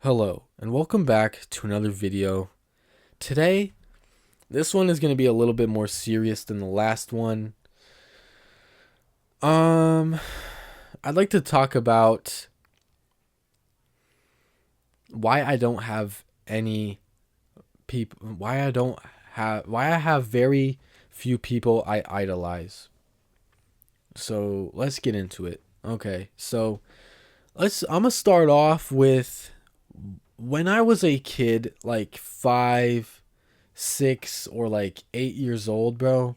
Hello, and welcome back to another video. Today, this one is going to be a little bit more serious than the last one. I'd like to talk about why I don't have any people, why I have very few people I idolize. So, let's get into it. Okay, so I'm gonna start off with when I was a kid, like 5, 6, or like 8 years old, bro.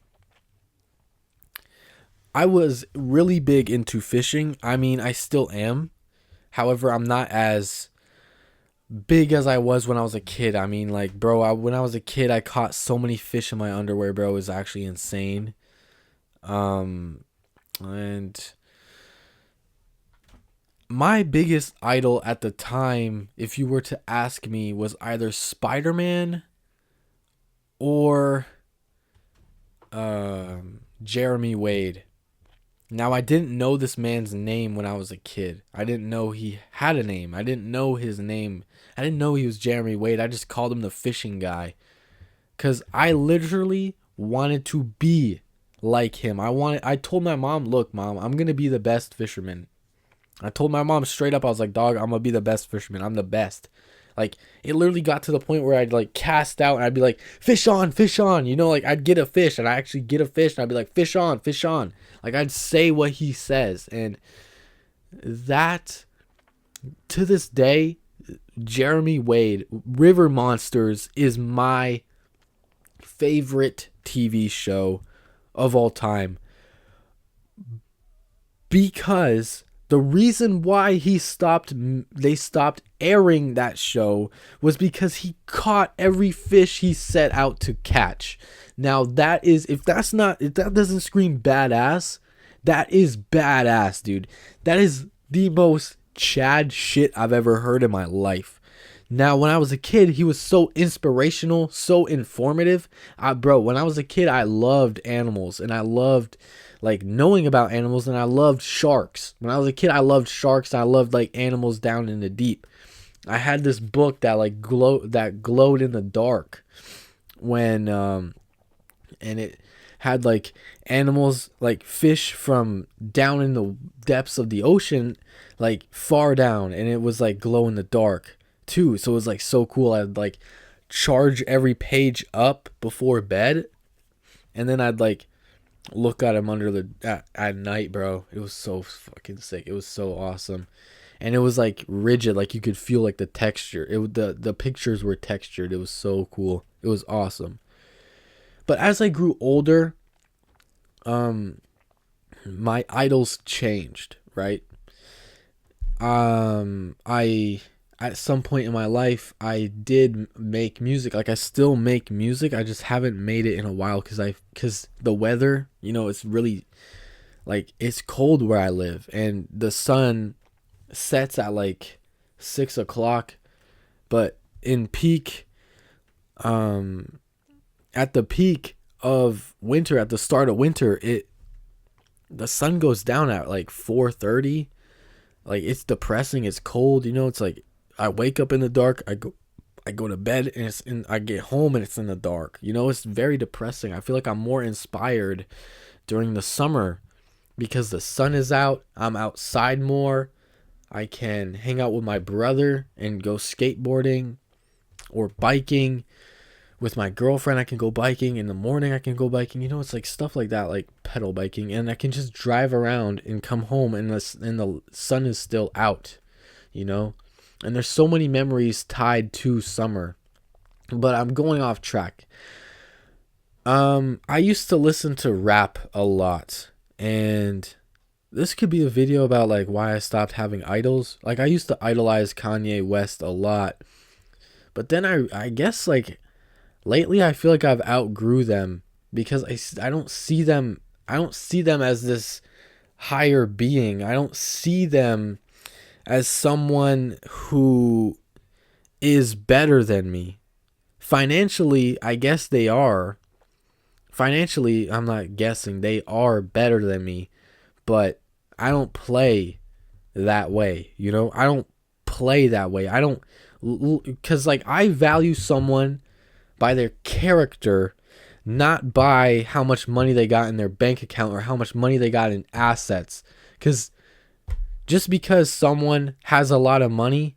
I was really big into fishing. I mean, I still am. However, I'm not as big as I was when I was a kid. I mean, like, bro, when I was a kid, I caught so many fish in my underwear, bro. It was actually insane. And my biggest idol at the time, if you were to ask me, was either Spider-Man or Jeremy Wade. Now, I didn't know this man's name when I was a kid. I didn't know he had a name. I didn't know his name. I didn't know he was Jeremy Wade. I just called him the fishing guy. Because I literally wanted to be like him. I told my mom, look, mom, I'm going to be the best fisherman. I told my mom straight up, I was like, dog, I'm going to be the best fisherman. I'm the best. Like, it literally got to the point where I'd like cast out and I'd be like, fish on, fish on. You know, like I'd get a fish and I actually get a fish and I'd be like, fish on, fish on. Like I'd say what he says. And that, to this day, Jeremy Wade, River Monsters, is my favorite TV show of all time. Because the reason why they stopped airing that show was because he caught every fish he set out to catch. Now if that doesn't scream badass, that is badass, dude. That is the most Chad shit I've ever heard in my life. Now, when I was a kid, he was so inspirational, so informative. Bro, when I was a kid, I loved animals and I loved like knowing about animals, and I loved sharks. When I was a kid, I loved sharks. And I loved like animals down in the deep. I had this book that glowed in the dark and it had like animals, like fish from down in the depths of the ocean, like far down, and it was like glow in the dark too. So it was like so cool. I'd like charge every page up before bed, and then I'd like look at him at night, bro. It was so fucking sick. It was so awesome. And it was like rigid, like you could feel like the texture. The pictures were textured. It was so cool. It was awesome. But as I grew older, my idols changed, right? I At some point in my life, I did make music. Like I still make music. I just haven't made it in a while because the weather, you know, it's really like it's cold where I live, and the sun sets at like 6 o'clock. But in peak, at the peak of winter, at the start of winter, the sun goes down at like 4:30. Like it's depressing. It's cold. You know, it's like I wake up in the dark. I go to bed and I get home and it's in the dark. You know, it's very depressing. I feel like I'm more inspired during the summer because the sun is out. I'm outside more. I can hang out with my brother and go skateboarding or biking. With my girlfriend, I can go biking. In the morning, I can go biking. You know, it's like stuff like that, like pedal biking. And I can just drive around and come home and the sun is still out, you know? And there's so many memories tied to summer. But I'm going off track. I used to listen to rap a lot. And this could be a video about like why I stopped having idols. Like I used to idolize Kanye West a lot. But then I guess like lately I feel like I've outgrew them because I don't see them as this higher being. I don't see them as someone who is better than me. Financially, I guess they are. Financially, I'm not guessing, they are better than me, but I don't play that way, you know? I don't play that way. I don't Because like I value someone by their character, not by how much money they got in their bank account or how much money they got in assets. Because just because someone has a lot of money,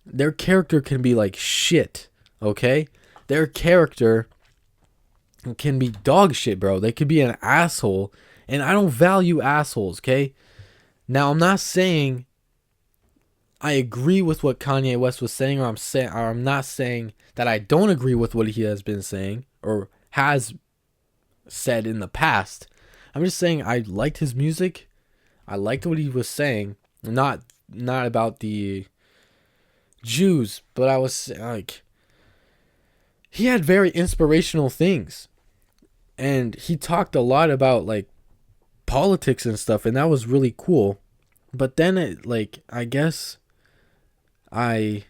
their character can be like shit, okay? Their character can be dog shit, bro. They could be an asshole, and I don't value assholes, okay? Now, I'm not saying I agree with what Kanye West was saying, or I'm not saying that I don't agree with what he has been saying or has said in the past. I'm just saying I liked his music. I liked what he was saying. Not about the Jews, but I was like, he had very inspirational things, and he talked a lot about like politics and stuff, and that was really cool. But then I guess I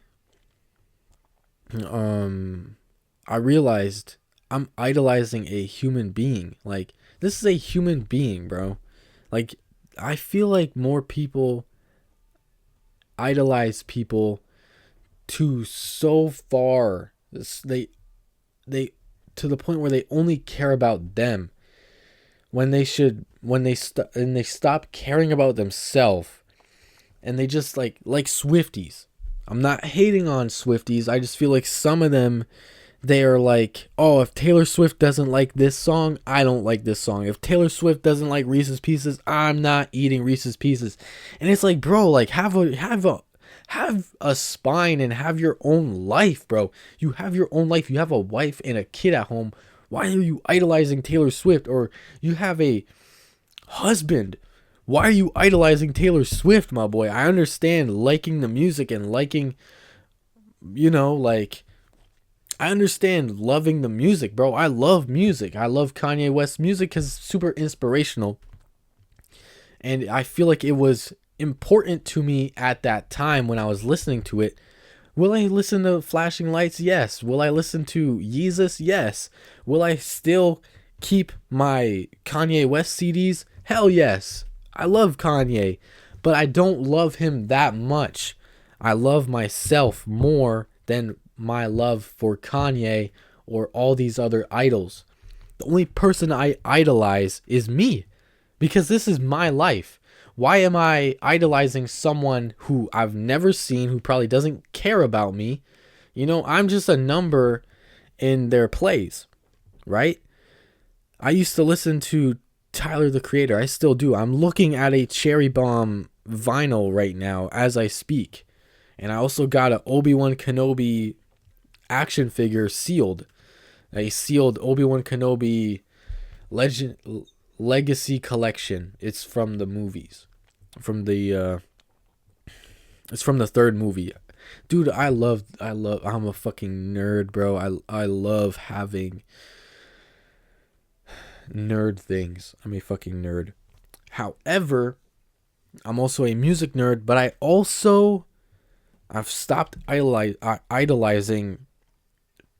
I realized I'm idolizing a human being. Like, this is a human being, bro. Like, I feel like more people idolize people to so far. They to the point where they only care about them when they stop caring about themselves, and they just like Swifties. I'm not hating on Swifties. I just feel like some of them, they are like, oh, if Taylor Swift doesn't like this song, I don't like this song. If Taylor Swift doesn't like Reese's Pieces, I'm not eating Reese's Pieces. And it's like, bro, like have a spine and have your own life, bro. You have your own life. You have a wife and a kid at home. Why are you idolizing Taylor Swift? Or you have a husband. Why are you idolizing Taylor Swift, my boy? I understand liking the music and liking, like, I understand loving the music, bro. I love music. I love Kanye West's music because it's super inspirational. And I feel like it was important to me at that time when I was listening to it. Will I listen to Flashing Lights? Yes. Will I listen to Yeezus? Yes. Will I still keep my Kanye West CDs? Hell yes. I love Kanye, but I don't love him that much. I love myself more than my love for Kanye or all these other idols. The only person I idolize is me, because this is my life. Why am I idolizing someone who I've never seen, who probably doesn't care about me? I'm just a number in their plays, right? I used to listen to Tyler, the Creator. I still do. I'm looking at a Cherry Bomb vinyl right now as I speak. And I also got an Obi-Wan Kenobi action figure sealed. A sealed Obi-Wan Kenobi Legacy Collection. It's from the movies. It's from the third movie. Dude, I'm a fucking nerd, bro. I love having nerd things. I'm a fucking nerd. However, I'm also a music nerd, but I've stopped idolizing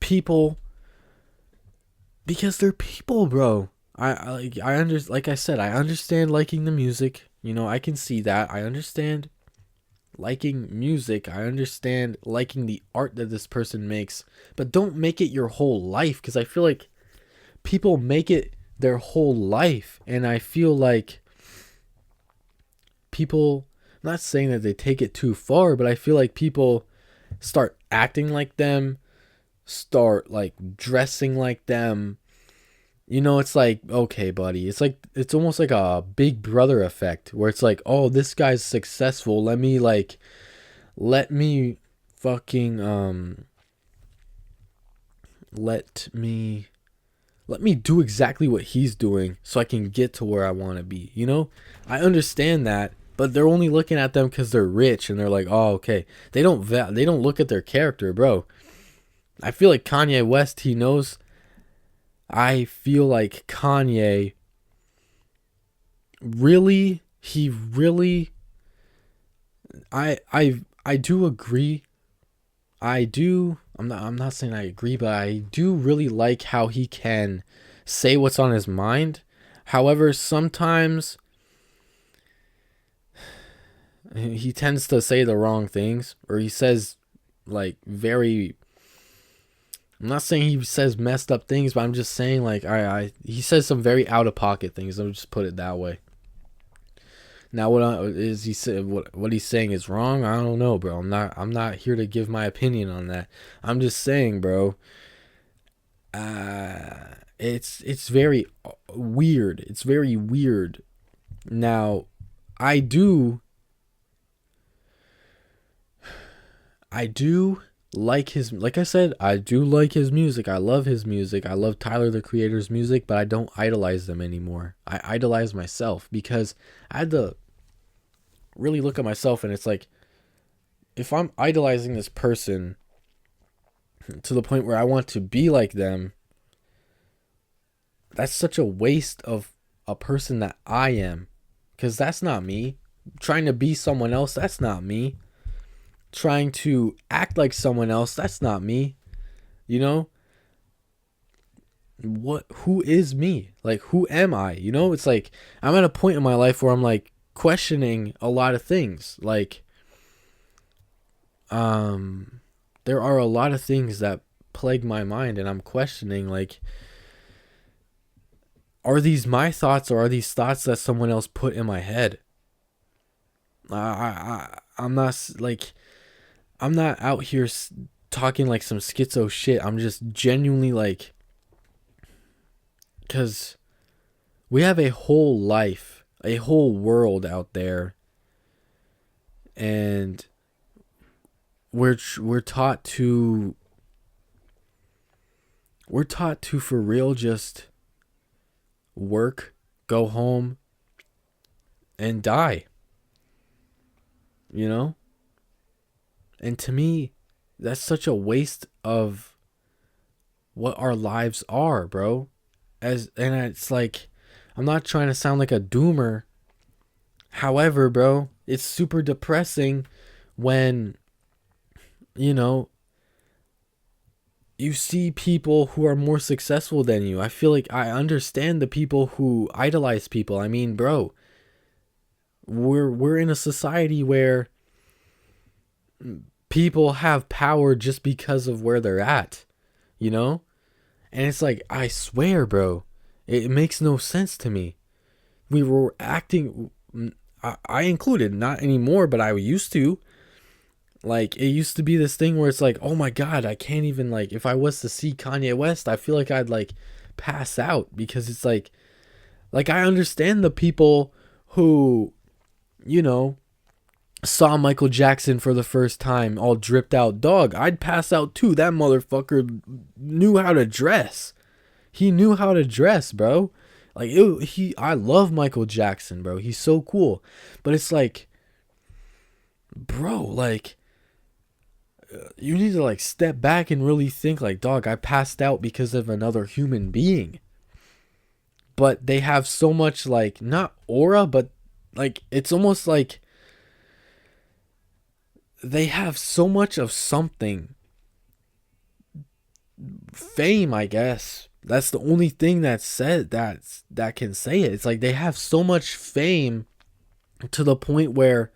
people because they're people, bro. Like I said, I understand liking the music. I can see that. I understand liking music. I understand liking the art that this person makes, but don't make it your whole life, because I feel like people make it their whole life, and I feel like people, I'm not saying that they take it too far, but I feel like people start acting like them, start like dressing like them. It's like, okay, buddy, it's almost like a Big Brother effect, where it's like, oh, this guy's successful, let me fucking let me do exactly what he's doing so I can get to where I want to be. I understand that, but they're only looking at them because they're rich, and they're like, oh, okay. They don't look at their character, bro. I feel like Kanye West, he knows. I feel like Kanye really, I do agree. I'm not saying I agree, but I do really like how he can say what's on his mind. However, sometimes he tends to say the wrong things, or he says like very, I'm not saying he says messed up things, but I'm just saying like I he says some very out of pocket things. I'll just put it that way. Now is he said what he's saying is wrong? I don't know, bro. I'm not here to give my opinion on that. I'm just saying, bro. It's very weird. It's very weird. Now, I do like his, like I said, I do like his music. I love his music. I love Tyler the Creator's music, but I don't idolize them anymore. I idolize myself because I had to really look at myself, and it's like, if I'm idolizing this person to the point where I want to be like them, that's such a waste of a person that I am, because that's not me. Trying to be someone else, that's not me. Trying to act like someone else, that's not me. You know, who is me? Like, who am I? You know, it's like I'm at a point in my life where I'm like questioning a lot of things. Like, there are a lot of things that plague my mind, and I'm questioning, like, are these my thoughts, or are these thoughts that someone else put in my head? I'm not like, I'm not out here talking like some schizo shit. I'm just genuinely like, because we have a whole life, a whole world out there, and we're taught to for real just work, go home, and die. You know? And to me, that's such a waste of what our lives are, bro. And it's like, I'm not trying to sound like a doomer. However, bro, it's super depressing when, you know, you see people who are more successful than you. I feel like I understand the people who idolize people. I mean, bro, we're in a society where people have power just because of where they're at, you know? And it's like, I swear, bro, it makes no sense to me. We were acting, I included, not anymore, but I used to. Like, it used to be this thing where it's like, oh my God, I can't even, like, if I was to see Kanye West, I feel like I'd, like, pass out, because it's like I understand the people who, you know, saw Michael Jackson for the first time, all dripped out. Dog, I'd pass out too. That motherfucker knew how to dress. He knew how to dress, bro. Like, I love Michael Jackson, bro. He's so cool. But it's like, bro, like, you need to, like, step back and really think, like, dog, I passed out because of another human being. But they have so much, like, not aura, but, like, it's almost like they have so much of something. Fame, I guess. That's the only thing that can say it. It's like they have so much fame to the point where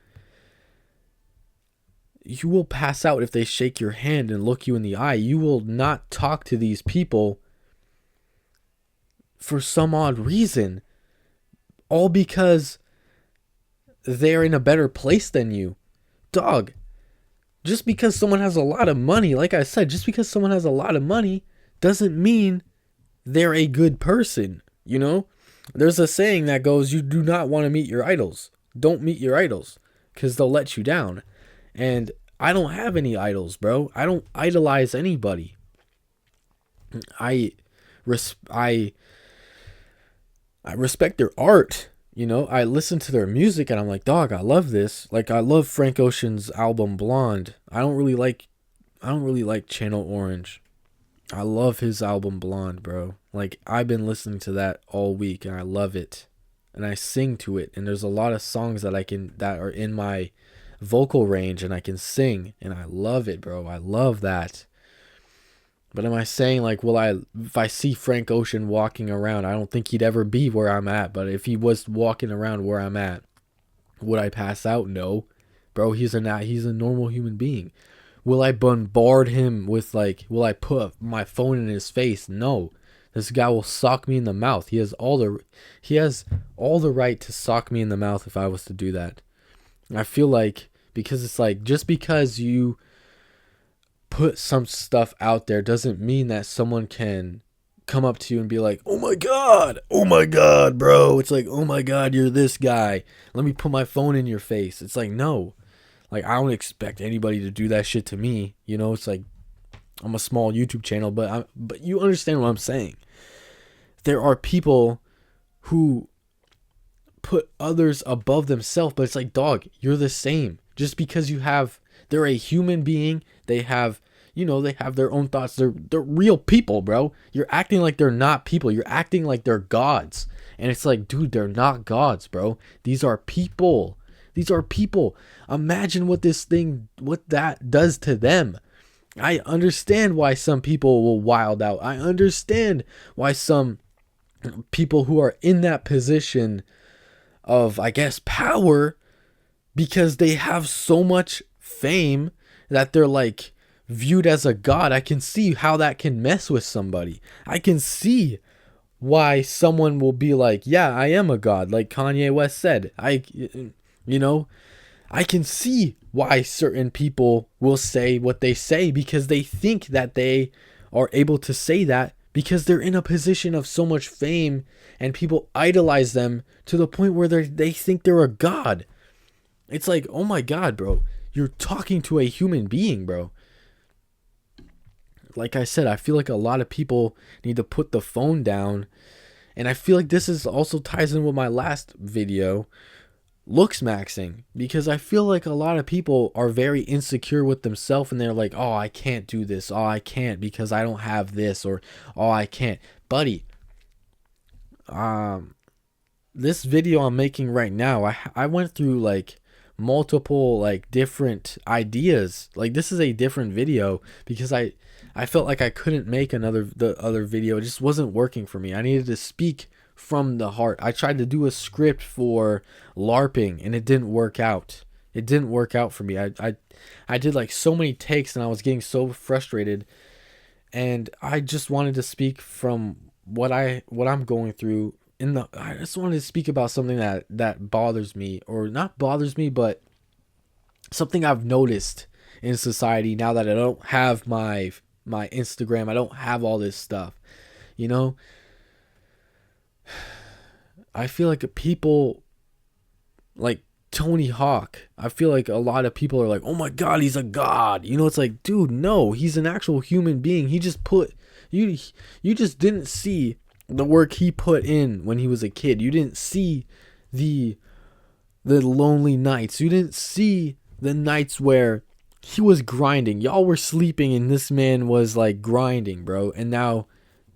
you will pass out if they shake your hand and look you in the eye. You will not talk to these people for some odd reason. All because they're in a better place than you. Dog, just because someone has a lot of money, like I said, just because someone has a lot of money doesn't mean they're a good person, you know? There's a saying that goes, you do not want to meet your idols. Don't meet your idols, because they'll let you down. And I don't have any idols, bro. I don't idolize anybody. I respect their art. You know, I listen to their music and I'm like, dog, I love this. Like, I love Frank Ocean's album Blonde. I don't really like Channel Orange. I love his album Blonde, bro. Like, I've been listening to that all week and I love it. And I sing to it, and there's a lot of songs that are in my vocal range and I can sing, and I love it, bro. I love that. But am I saying, like, if I see Frank Ocean walking around, I don't think he'd ever be where I'm at, but if he was walking around where I'm at, would I pass out? No. Bro, he's a normal human being. Will I bombard him with like, will I put my phone in his face? No. This guy will sock me in the mouth. He has all the right to sock me in the mouth if I was to do that. I feel like, because it's like, just because you put some stuff out there doesn't mean that someone can come up to you and be like, oh my god, bro. It's like, oh my god, you're this guy. Let me put my phone in your face. It's like, no. Like, I don't expect anybody to do that shit to me. You know, it's like, I'm a small YouTube channel, but you understand what I'm saying. There are people who put others above themselves, but it's like, dog, you're the same. Just because they're a human being, they have their own thoughts. They're real people, bro. You're acting like they're not people. You're acting like they're gods. And it's like, dude, they're not gods, bro. These are people. These are people. Imagine what that does to them. I understand why some people will wild out. I understand why some people who are in that position of, I guess, power, because they have so much fame that they're like viewed as a god. I can see how that can mess with somebody. I can see why someone will be like, yeah, I am a god, like Kanye West said. I can see why certain people will say what they say, because they think that they are able to say that because they're in a position of so much fame and people idolize them to the point where they think they're a god. It's like, oh my god, bro. You're talking to a human being, bro. Like I said, I feel like a lot of people need to put the phone down. And I feel like this is also ties in with my last video, looks maxing, because I feel like a lot of people are very insecure with themselves, and they're like, oh, I can't do this. Oh, I can't because I don't have this, or oh, I can't. Buddy, this video I'm making right now, I went through like multiple like different ideas. Like, this is a different video because I felt like I couldn't make the other video. It just wasn't working for me. I needed to speak from the heart. I tried to do a script for LARPing and it didn't work out. It didn't work out for me. I did like so many takes and I was getting so frustrated, and I just wanted to speak from what I'm going through. I just wanted to speak about something that bothers me, or not bothers me, but something I've noticed in society now that I don't have my Instagram. I don't have all this stuff, you know. I feel like people like Tony Hawk, I feel like a lot of people are like, oh my god, he's a god. You know, it's like, dude, no, he's an actual human being. He just you just didn't see the work he put in when he was a kid. You didn't see the lonely nights. You didn't see the nights where he was grinding. Y'all were sleeping and this man was like grinding, bro. And now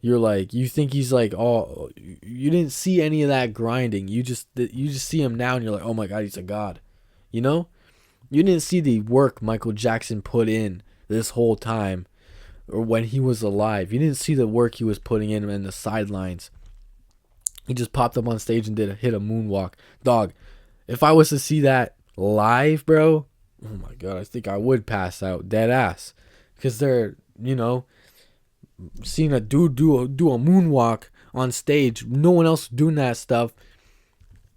you're like, you think he's like, oh, you didn't see any of that grinding. You just see him now and you're like, oh my god, he's a god. You know? You didn't see the work Michael Jackson put in this whole time, or when he was alive. You didn't see the work he was putting in the sidelines. He just popped up on stage and hit a moonwalk. Dog, if I was to see that live, bro, oh my god, I think I would pass out dead ass. Because they're, seeing a dude do a moonwalk on stage, no one else doing that stuff,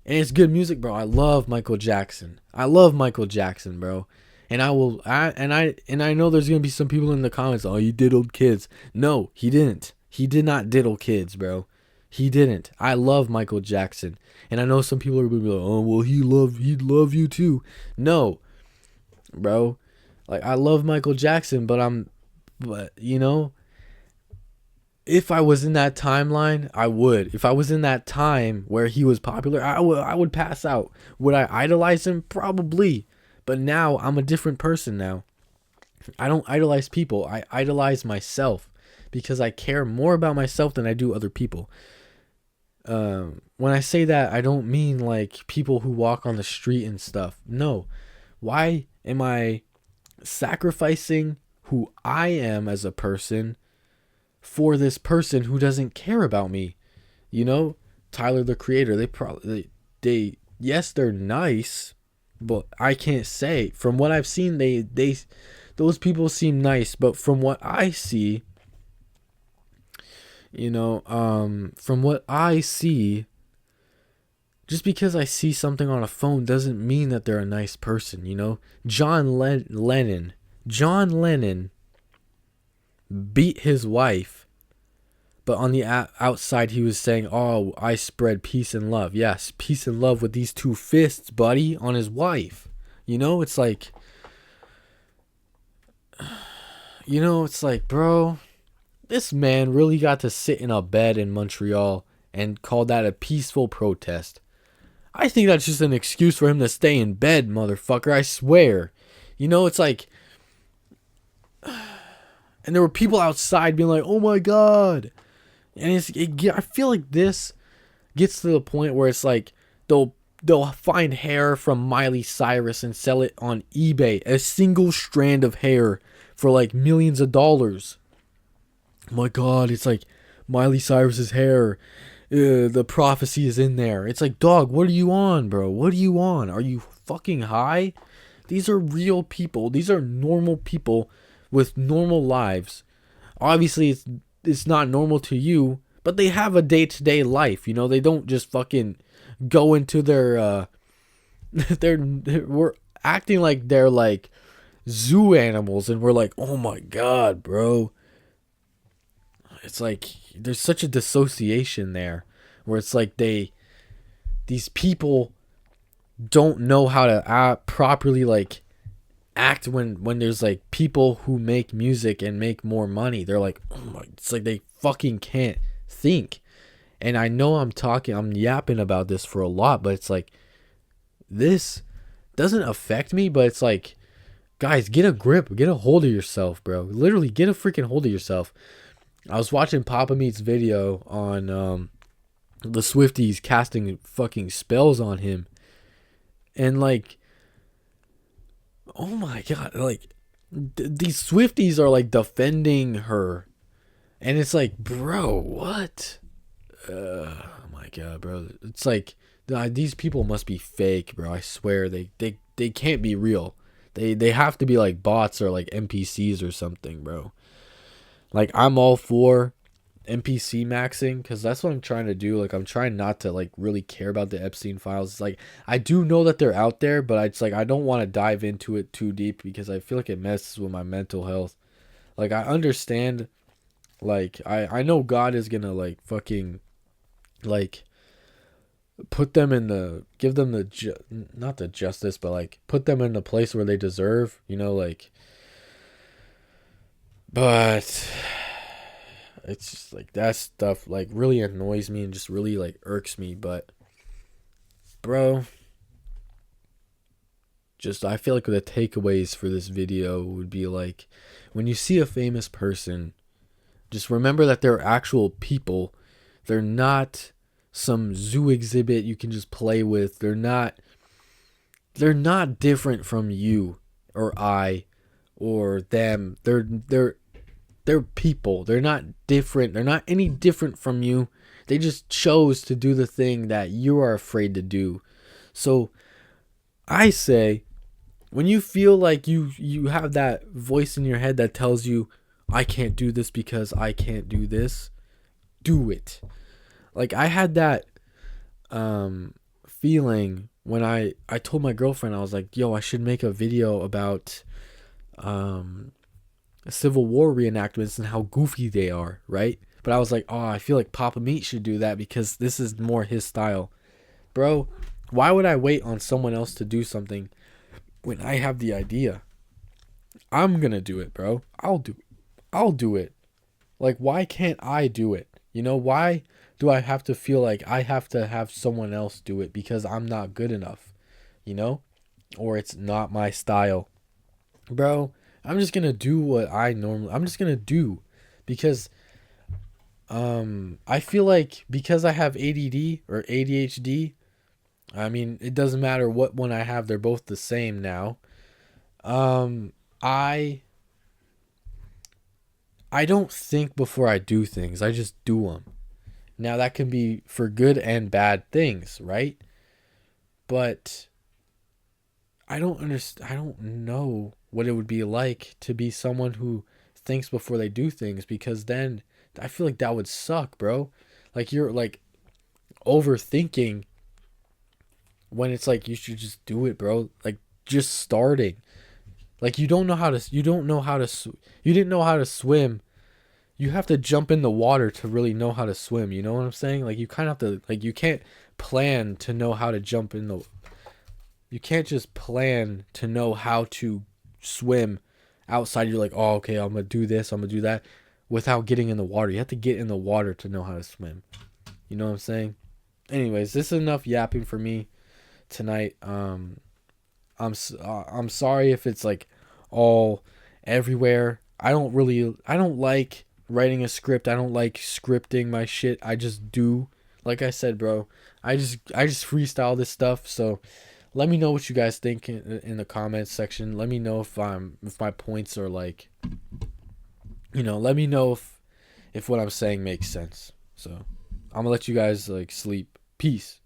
and it's good music, bro. I love Michael Jackson. Bro. And I know there's gonna be some people in the comments, oh, you diddled kids. No, he didn't. He did not diddle kids, bro. He didn't. I love Michael Jackson, and I know some people are gonna be like, oh, well, he'd love you too. No, bro. Like, I love Michael Jackson, but if I was in that timeline, I would. If I was in that time where he was popular, I would pass out. Would I idolize him? Probably. But now I'm a different person now. I don't idolize people. I idolize myself because I care more about myself than I do other people. When I say that, I don't mean like people who walk on the street and stuff. No. Why am I sacrificing who I am as a person for this person who doesn't care about me? Tyler, the Creator, yes, they're nice, but I can't say. From what I've seen, the those people seem nice, but from what I see, from what I see, just because I see something on a phone doesn't mean that they're a nice person, John Lennon beat his wife, but on the outside he was saying, "Oh, I spread peace and love." Yes, peace and love with these two fists, buddy, on his wife. It's like, bro, this man really got to sit in a bed in Montreal and call that a peaceful protest. I think that's just an excuse for him to stay in bed, motherfucker. I swear. It's like, and there were people outside being like, "Oh my god," and I feel like this gets to the point where it's like they'll find hair from Miley Cyrus and sell it on eBay, a single strand of hair for like millions of dollars. Oh my god, it's like Miley Cyrus's hair. The prophecy is in there. It's like, dog, what are you on, bro? What are you on? Are you fucking high? These are real people. These are normal people with normal lives. Obviously, it's not normal to you, but they have a day-to-day life. They don't just fucking go into their we're acting like they're like zoo animals, and we're like, oh my god, bro. It's like there's such a dissociation there, where it's like these people don't know how to properly like act when there's like people who make music and make more money. They're like, oh my, it's like they fucking can't think. And I know I'm yapping about this for a lot, but it's like, this doesn't affect me, but it's like, guys, get a grip, get a hold of yourself, bro. Literally, get a freaking hold of yourself. I was watching Papa Meat's video on the Swifties casting fucking spells on him, and like, oh my god, like these Swifties are like defending her, and it's like, bro, what? Oh my god, bro. It's like, these people must be fake, bro. I swear they can't be real. They have to be like bots or like NPCs or something, bro. Like, I'm all for NPC maxing, because that's what I'm trying to do. Like, I'm trying not to like really care about the Epstein files. It's like, I do know that they're out there, but I don't want to dive into it too deep, because I feel like it messes with my mental health. Like, I understand, like, I know God is gonna like fucking like put them in give them not the justice, but like put them in the place where they deserve, like, but it's just like, that stuff like really annoys me and just really like irks me. But bro, just, I feel like the takeaways for this video would be like, when you see a famous person, just remember that they're actual people. They're not some zoo exhibit you can just play with. They're not different from you or I or them. They're people. They're not different. They're not any different from you. They just chose to do the thing that you are afraid to do. So I say, when you feel like you have that voice in your head that tells you, I can't do this because I can't do this, do it. Like, I had that feeling when I told my girlfriend, I was like, yo, I should make a video about Civil War reenactments and how goofy they are, right? But I was like, oh, I feel like Papa Meat should do that because this is more his style. Bro, why would I wait on someone else to do something when I have the idea? I'm gonna do it, bro. I'll do it. Like, why can't I do it? Why do I have to feel like I have to have someone else do it because I'm not good enough? Or it's not my style. Bro, I'm just gonna do what I'm just gonna do, because I feel like, because I have ADD or ADHD, I mean, it doesn't matter what one I have, they're both the same now. I don't think before I do things. I just do them. Now, that can be for good and bad things, right? But I don't understand. I don't know what it would be like to be someone who thinks before they do things, because then I feel like that would suck, bro. Like you're like overthinking when it's like you should just do it, bro. Like just starting. Like you don't know how to you didn't know how to swim. You have to jump in the water to really know how to swim, you know what I'm saying? Like you kind of have to, like, you can't plan to know how to jump in the, you can't just plan to know how to swim outside. You're like, oh, okay, I'm gonna do this, I'm gonna do that, without getting in the water. You have to get in the water to know how to swim. You know what I'm saying? Anyways, this is enough yapping for me tonight. I'm sorry if it's like all everywhere. I don't like writing a script. I don't like scripting my shit. I just do. Like I said, bro, I just freestyle this stuff. So let me know what you guys think in the comments section. Let me know if my points are like, let me know if what I'm saying makes sense. So I'm gonna let you guys like sleep. Peace.